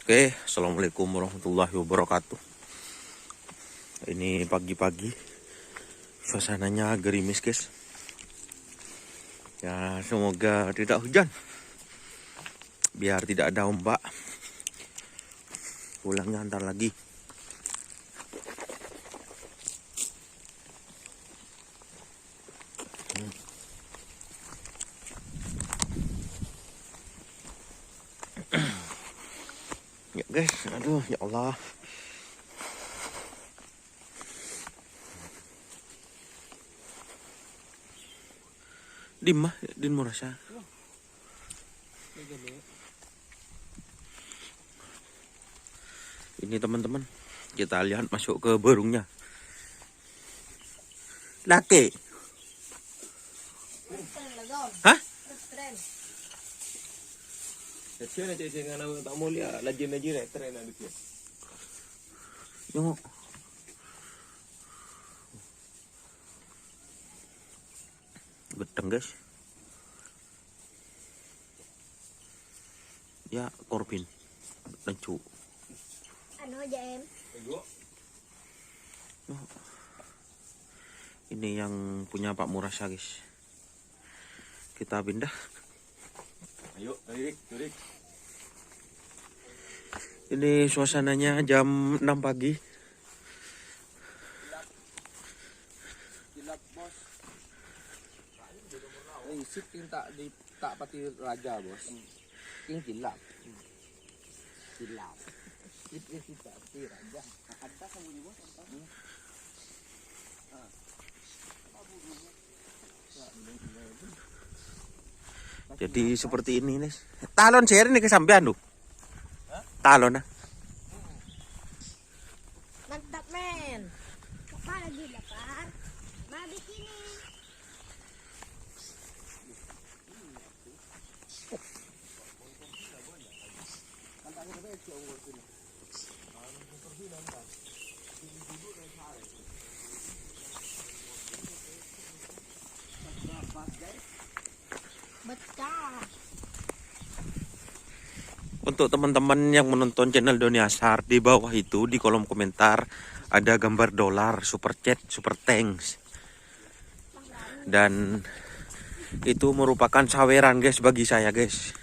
Oke, assalamualaikum warahmatullahi wabarakatuh. Ini pagi-pagi, suasananya gerimis guys. Ya semoga tidak hujan, biar tidak ada ombak. Pulangnya ntar lagi. Ya guys, aduh ya Allah. Din mau rasa. Ini teman-teman, kita lihat masuk ke burungnya. Laki. Hah? Kecil aja sih nggak tak mulia, lajin aja tren ada dia. Yung gedeng guys. Ya Corbin lencu. Ano aja em? Ini yang punya Pak Murasa guys. Kita pindah. Ayo, lirik. Ini suasananya jam 6 pagi. Kilap bos. Isip tak pati raja bos. King kilap. Itu tak pati raja. Ada kamu bos. Jadi seperti ini nih. Talon share ini kesampean lu. Talon ah. Mantap men. Apa lagi lapar? Mabik ini. Betah. Untuk teman-teman yang menonton channel Doni Asar, di bawah itu di kolom komentar ada gambar dolar, super chat, super thanks. Dan itu merupakan saweran guys bagi saya guys.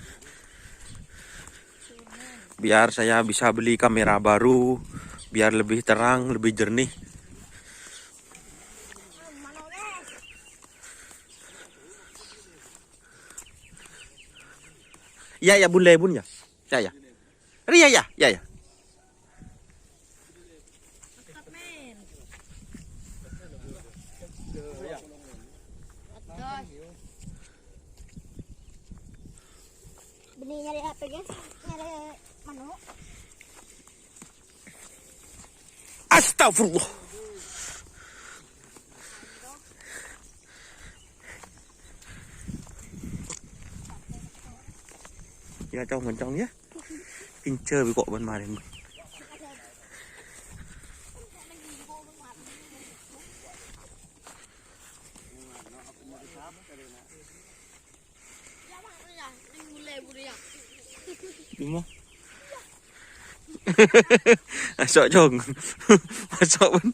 Biar saya bisa beli kamera baru, biar lebih terang, lebih jernih. Ya bun ya. Ya. Ria ya. Mantap men. Atas. Benih nyari apa guys? Nyari manuk. Astagfirullah. Ya trong kencang ya. Incer kok ban marin. Bimo. Masuk jong. Masuk pun.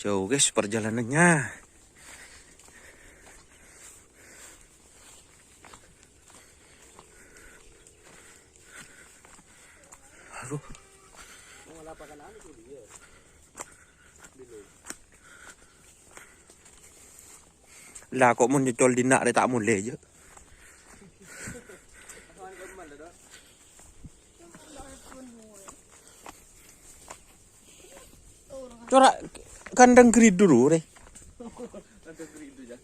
Jauh guys perjalanannya. Aduh. Lah kok mau nyecol dinak tak mulai aja. Corak kandang grid dulu deh. Ada beridu ya.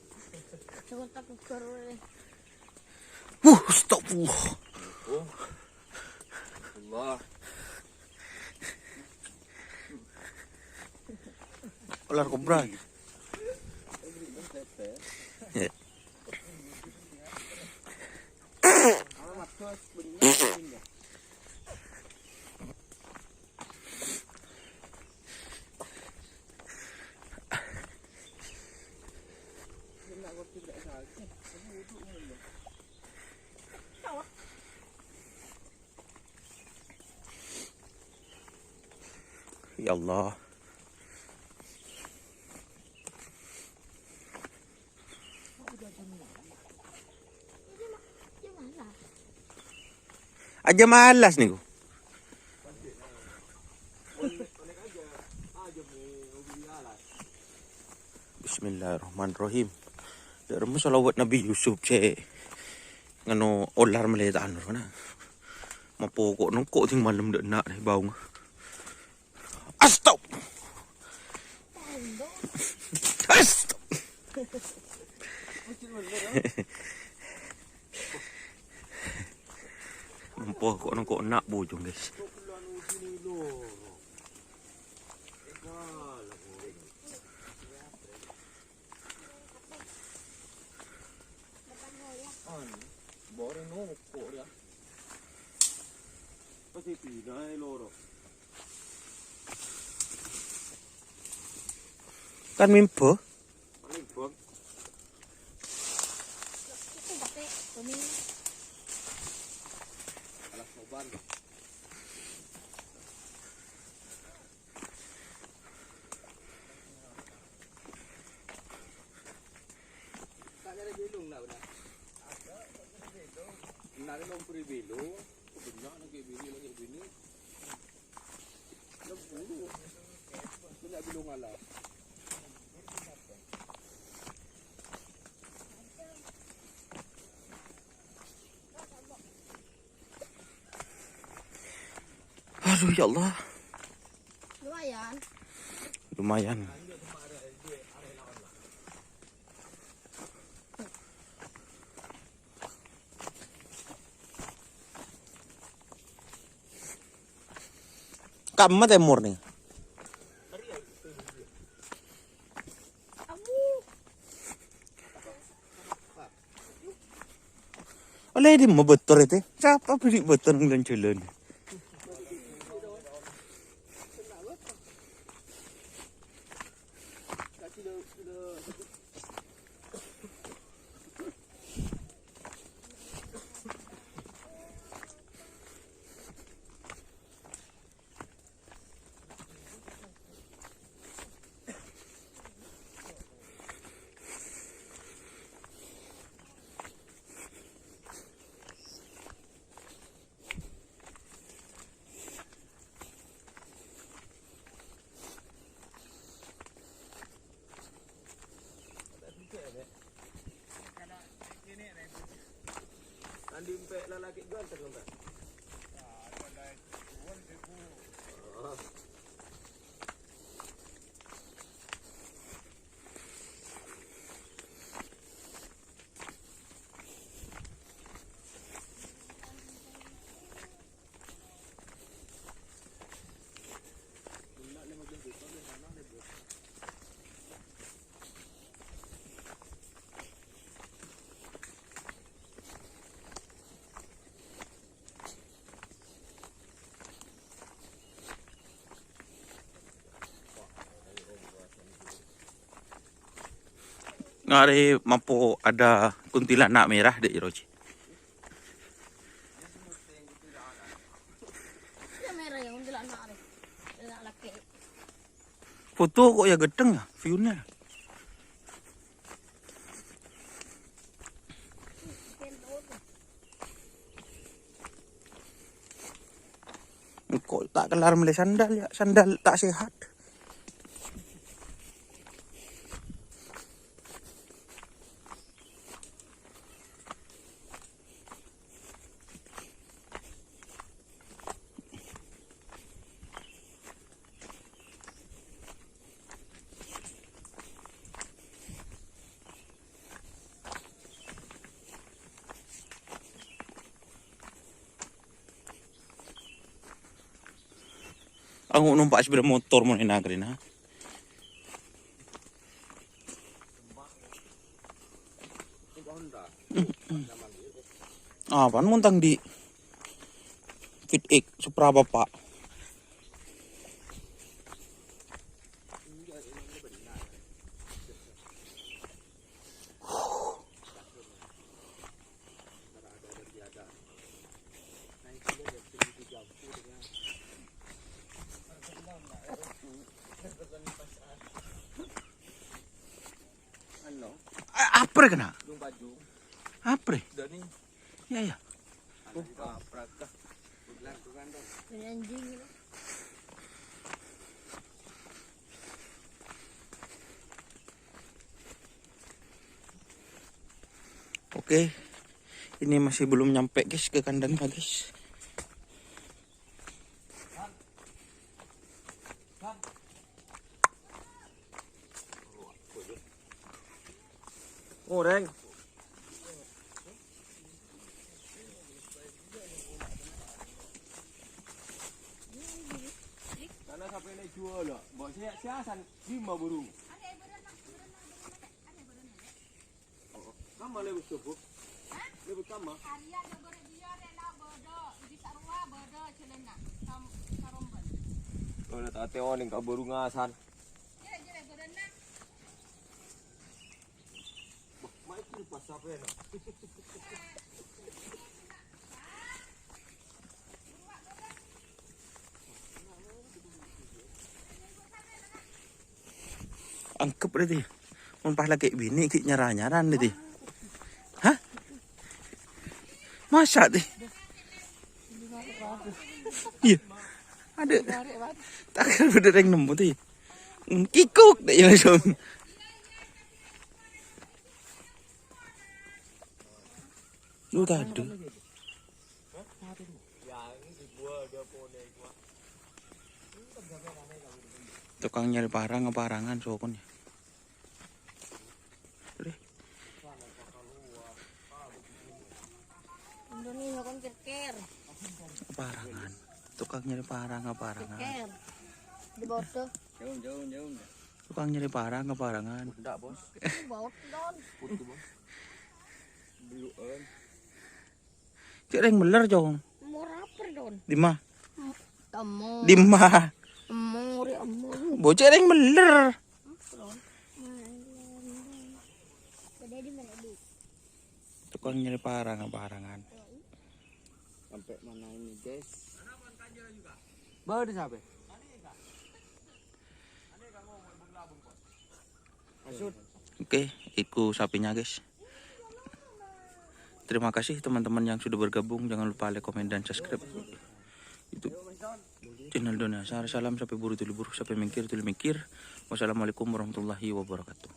Jangan takut keruh. Astagfirullah. Oh. Allah. Ular kobra. Ya. Alamat kos benar. Ya Allah. Aja malas nih gua. Bismillahirrahmanirrahim. Dalam salawat Nabi Yusuf cek ngano olar meletaan na. Mapokok nung ko ting malam dak nak nih bau. Astag. Astag. Mapokok nung ko nak bujung guys. Bore no ko dia. Pasti pindah loro. Kan mimpo. Paling bang. Itu pakai kuning. Alas soban. Tak ada belung lah benar. Nari long puri belo, benar lagi bini lagi bini. Lembu, banyak belung ala. Aduh ya Allah. Lumayan. Lumayan. Kamu temur nih. Abu. Oleh di mau betul itu. Siapa beri betul dengan jalan? Andi empek lalaki ganteng kan? Ngari mampu ada kuntilanak merah dek Roji. Yang merah yang untuk anak ni. Anak laki. Foto kok ya gedeng ya view-nya. Kok tak kelar beli sandal ya, sandal tak sehat. Ang numpak sepeda motor mo ni nagrin ha. Ini Honda. Apaan muntang di Fit X Supra bapak. Ano? Apa kena? Yung baju. Apa? Dan ni. Ya ya. Kaprak kah? Bulan tu kan dah. Ini anjing gitu. Oke. Ini masih belum nyampe guys ke kandangnya guys. Oh, Reng. Sana sampai naik jual lah. Bawa siasan 5 burung. Kama lebih cukup. Lebih kama. Kalau tak tengok ni kat burung asan. Mai tu pas apa nak? Angkep berarti. Mumpah lagi bini ki nyara-nyaran nanti. Hah? Masa deh? Iya. Ada. Takkan bener yang nemu tuh. Kikuk deh langsung. Lu tadi. Tukang nyari parang ngeparangan sokon ya. Indonesia kan kerker. Parangan. Tukang nyari parang ngeparangan. Kerker. Di bawah tuh. Jauh. Tukang nyari parang ngeparangan. Enggak, Bos. Di bawah don. Putu, Bos. Beluan. Cik reng beler jong. Mau rapper don. Di mah? Kamu. Di mah? Muri amu. Bocah reng beler. Tukang nyari parang ngeparangan. Sampai mana ini, guys? Bawa di siapa? Masuk. Oke, itu sapinya guys. Terima kasih teman-teman yang sudah bergabung. Jangan lupa like, komen, dan subscribe YouTube channel Dona Sar. Salam sampai buru tuli buru, sampai mikir tuli mikir. Wassalamualaikum warahmatullahi wabarakatuh.